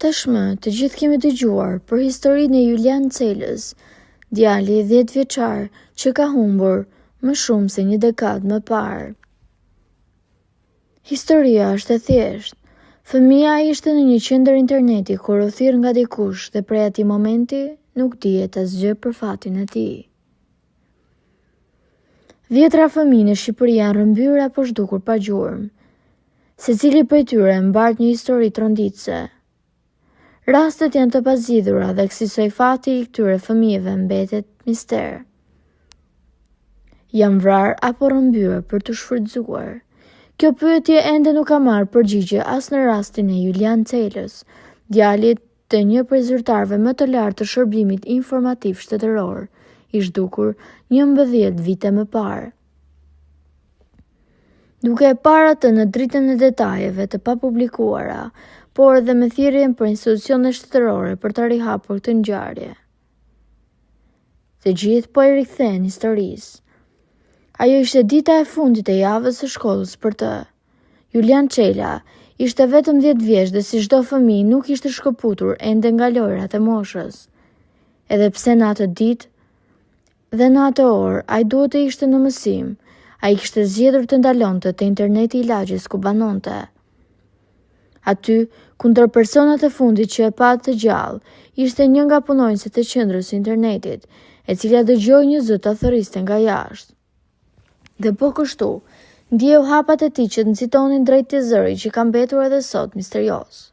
Tashmë, të gjithë kemi dëgjuar për historinë e Julian Celës, djali 10 vjeçar që ka humbur më shumë se një dekadë më parë. Historia është e thjeshtë. Fëmia ishte në një qendër interneti kur u thirr nga dikush dhe prej atij momenti nuk dihet asgjë për fatin e tij. Dhjetra fëmijë në Shqipëri janë rrëmbyer apo zhdukur pa gjurmë. Secili prej tyre mbart një histori tronditëse. Rastet janë të pazgjidhura dhe kësaj fati i këtyre fëmijëve mbetet mister. Janë vrarë apo rrëmbyer për të shfrytzuar? Kjo pyetje ende nuk ka marrë përgjigje as në rastin e Julian Celës, djalit të një prej zyrtarëve më të lartë të shërbimit informativ shtetëror, i zhdukur 11 vite më parë. Duke e parë atë në dritën e detajeve të papublikuara, por edhe me thirrjen për institucionet shtetërore për të rihapur këtë ngjarje. Të gjithë po i rikthehen historisë. Ajo ishte dita e fundit e javës së shkollës për të. Julian Cela ishte vetëm 10 vjeç dhe si çdo fëmijë nuk ishte shkëputur ende nga lojrat e moshës. Edhe pse në atë ditë dhe në atë orë ai duhet të ishte në mësim, ai kishte zgjedhur të ndalonte te interneti i lagjës ku banonte. Aty, kundër personat e fundit që e pa të gjallë, ishte një nga punonjësit e qendrës së internetit, e cila dëgjoi një zë të thërriste nga jashtë. Dhe po kështu, ndjeu hapat e tij që nxitonin drejt të zërit që ka mbetur edhe sot misterios.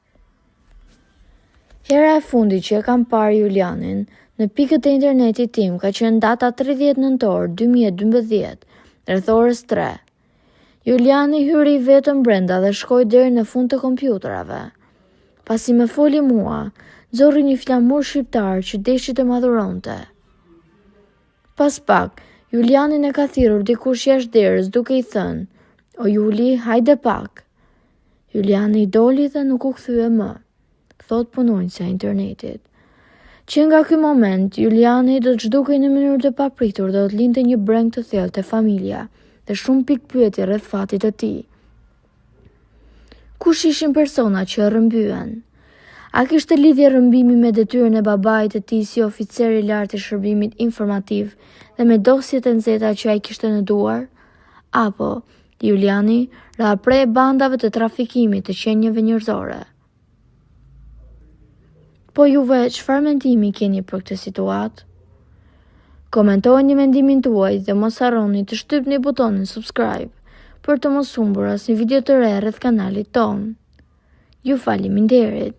Hera e fundit që e kam parë Julianin në pikët e internetit tim ka qenë data 30 nëntor 2012, rreth orës 3. Juliani hyri vetëm brenda dhe shkoi deri në fund të kompjuterave. Pasi më foli mua, zorri një flamur shqiptar që deshi të madhuronte. Pas pak, Julianin e ka thirrur dikush jashtë derës duke i thënë: "O Juli, hajde pak." Juliani doli dhe nuk u kthye më, thot punonjësja e internetit. Që nga ky moment, Juliani do të zhdukej në mënyrë të papritur dhe do të linte një breng të thellë te familja dhe shumë pikë pyetje rreth fatit të tij. Kush ishin personat që e rrëmbyen? A kishte lidhje rrëmbimi me detyrën e babait të tij si oficer i lartë i shërbimit informativ dhe me dosjet e nxehta që ai kishte në duar? Apo Juliani ra prej bandave të trafikimit të qenieve njerëzore? Po juve, çfarë mendimi keni për këtë situatë? Komentojeni mendimin tuaj dhe mos harroni të shtypni butonin subscribe për të mos humbur asnjë video të re rreth kanalit ton. Ju faleminderit.